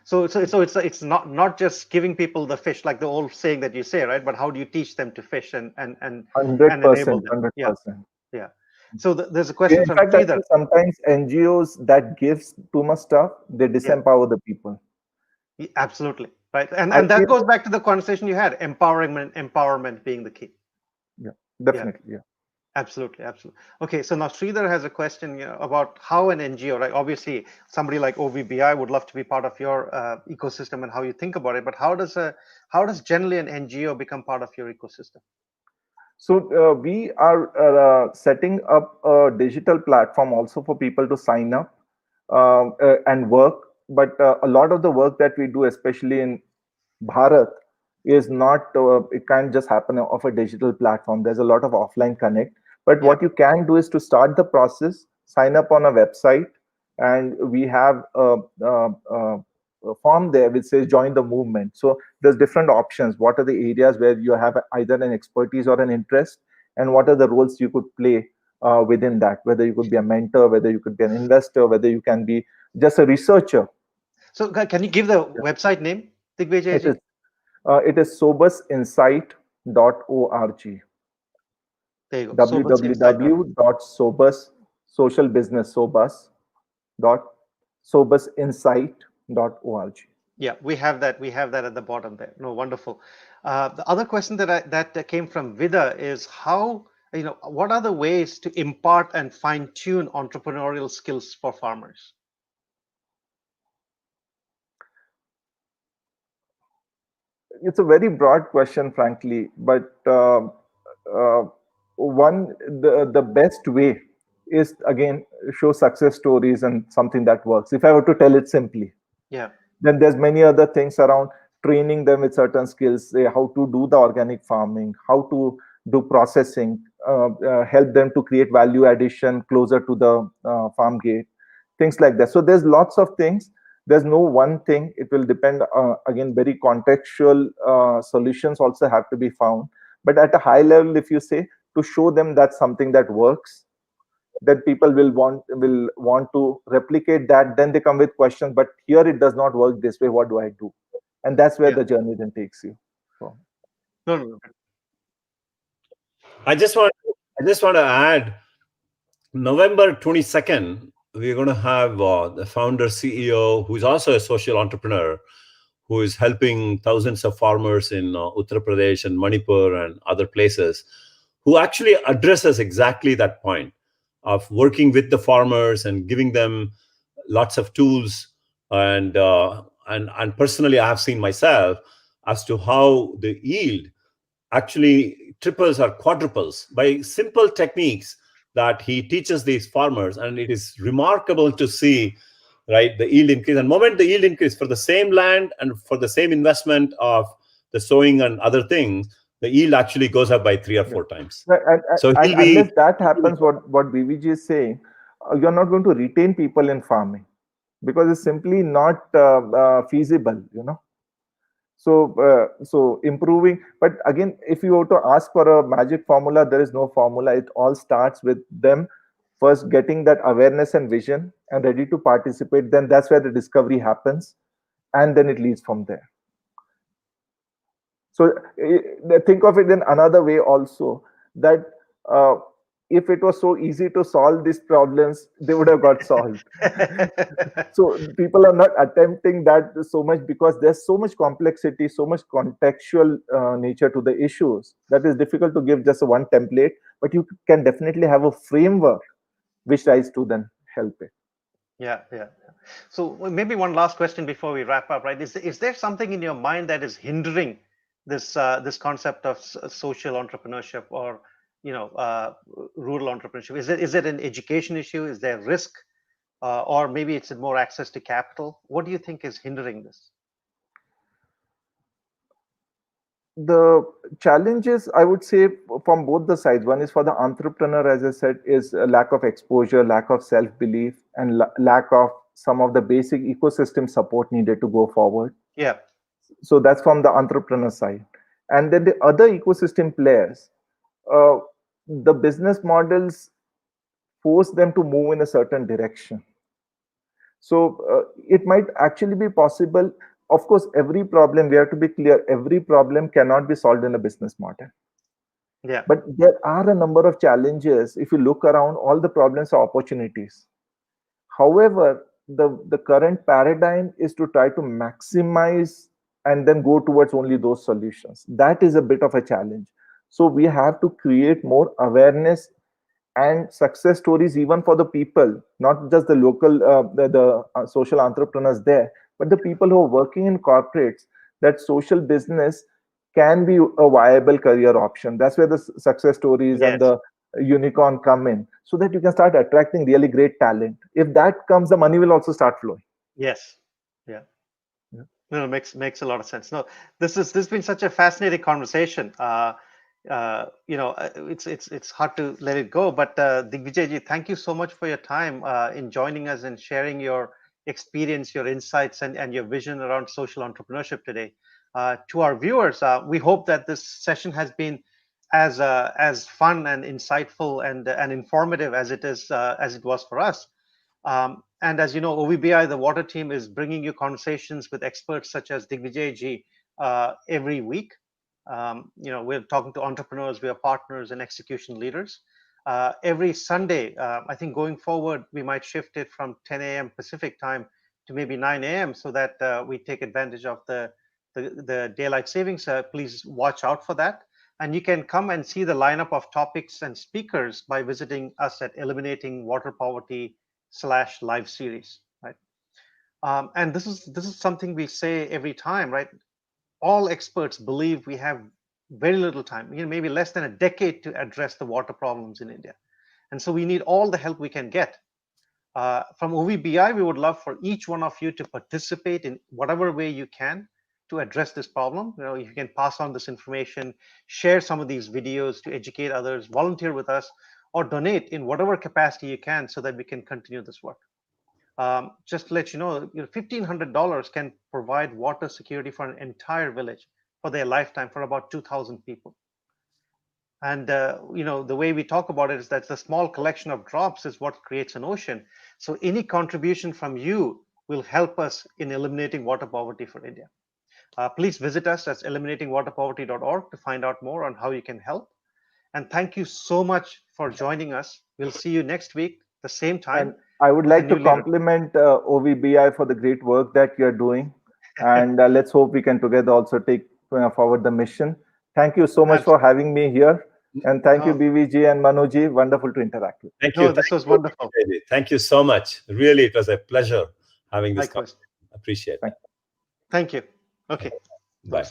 So it's not just giving people the fish, like the old saying that you say, right? But how do you teach them to fish and 100%, enable them? 100%. Yeah. So there's a question In from fact, I Sridhar. think sometimes NGOs that gives too much stuff, they disempower the people. Absolutely. Right. And I that feel, goes back to the conversation you had, empowerment being the key. yeah, definitely. Yeah. Absolutely, absolutely. Okay, so now Sridhar has a question, about how an NGO, right? Obviously, somebody like OVBI would love to be part of your ecosystem and how you think about it. But how does generally an NGO become part of your ecosystem? So we are setting up a digital platform also for people to sign up and work. But a lot of the work that we do, especially in Bharat, is not, it can't just happen off a digital platform. There's a lot of offline connect. But Yeah. what you can do is to start the process, sign up on a website, and we have a form there which says join the movement. So there's different options. What are the areas where you have either an expertise or an interest, and what are the roles you could play within that? Whether you could be a mentor, whether you could be an investor, whether you can be just a researcher. So can you give the Yeah. website name, Digvijay It ji? is it is sobusinsight.org. There you go. Sobus Insight. www.sobus social business sobus dot sobusinsight.org. Yeah, we have that. We have that at the bottom there. No, wonderful. The other question that came from Vida is how, what are the ways to impart and fine tune entrepreneurial skills for farmers? It's a very broad question, frankly, but uh, the best way is, again, show success stories and something that works. If I were to tell it simply, Yeah. then there's many other things around training them with certain skills, say how to do the organic farming, how to do processing, help them to create value addition closer to the farm gate, things like that. So there's lots of things. There's no one thing. It will depend, again, very contextual solutions also have to be found. But at a high level, if you say, to show them that's something that works, that people will want to replicate that, then they come with questions, but here it does not work this way, what do I do? And that's where Yeah. the journey then takes you. So, No. I just want to add, November 22nd, we're going to have the founder CEO, who's also a social entrepreneur, who is helping thousands of farmers in Uttar Pradesh and Manipur and other places, who actually addresses exactly that point of working with the farmers and giving them lots of tools. And personally, I have seen myself as to how the yield actually triples or quadruples by simple techniques that he teaches these farmers. And it is remarkable to see, right, the yield increase. And moment the yield increase for the same land and for the same investment of the sowing and other things, the yield actually goes up by 3 or 4 times. So and he'll unless be that happens, what BVG is saying, you're not going to retain people in farming, because it's simply not feasible. So improving, but again, if you were to ask for a magic formula, there is no formula. It all starts with them first getting that awareness and vision and ready to participate. Then that's where the discovery happens, and then it leads from there. So think of it in another way also, that uh, if it was so easy to solve these problems, they would have got solved. So people are not attempting that so much because there's so much complexity, so much contextual nature to the issues, that is difficult to give just one template, but you can definitely have a framework which tries to then help it. Yeah. So maybe one last question before we wrap up, right? Is there something in your mind that is hindering this concept of social entrepreneurship, or rural entrepreneurship? Is it an education issue? Is there risk, or maybe it's more access to capital? What do you think is hindering this? The challenges, I would say, from both the sides. One is for the entrepreneur, as I said, is a lack of exposure, lack of self-belief, and lack of some of the basic ecosystem support needed to go forward. Yeah. So that's from the entrepreneur side. And then the other ecosystem players, uh, the business models force them to move in a certain direction. So it might actually be possible. Of course, every problem, we have to be clear, every problem cannot be solved in a business model. Yeah. But there are a number of challenges. If you look around, all the problems are opportunities. However, the current paradigm is to try to maximize and then go towards only those solutions. That is a bit of a challenge. So we have to create more awareness and success stories even for the people, not just the local, the social entrepreneurs there, but the people who are working in corporates, that social business can be a viable career option. That's where the success stories and Yes. the unicorn come in, so that you can start attracting really great talent. If that comes, the money will also start flowing. Yes. Yeah. Yeah. No, makes a lot of sense. No, this has been such a fascinating conversation. It's hard to let it go. But Digvijayji, thank you so much for your time in joining us and sharing your experience, your insights, and your vision around social entrepreneurship today. To our viewers, we hope that this session has been as fun and insightful and informative as it was for us. And as you know, OVBI, the water team, is bringing you conversations with experts such as Digvijayji every week. We're talking to entrepreneurs, we are partners and execution leaders. Every Sunday, I think going forward, we might shift it from 10 a.m. Pacific time to maybe 9 a.m. so that we take advantage of the daylight savings. Please watch out for that. And you can come and see the lineup of topics and speakers by visiting us at eliminatingwaterpoverty.com/live series, right? And this is something we say every time, right? All experts believe we have very little time, maybe less than a decade to address the water problems in India. And so we need all the help we can get. From OVBI, we would love for each one of you to participate in whatever way you can to address this problem. If you can pass on this information, share some of these videos to educate others, volunteer with us, or donate in whatever capacity you can so that we can continue this work. Just to let you know, $1,500 can provide water security for an entire village for their lifetime for about 2,000 people. And the way we talk about it is that the small collection of drops is what creates an ocean. So any contribution from you will help us in eliminating water poverty for India. Please visit us at eliminatingwaterpoverty.org to find out more on how you can help. And thank you so much for joining us. We'll see you next week, the same time. And I would like to compliment OVBI for the great work that you're doing. And let's hope we can together also take forward the mission. Thank you so much for having me here. And thank you, BVG and Manuji. Wonderful to interact with. Thank you. This was wonderful. Thank you so much. Really, it was a pleasure having this conversation. Appreciate it. Thank you. Okay. Bye.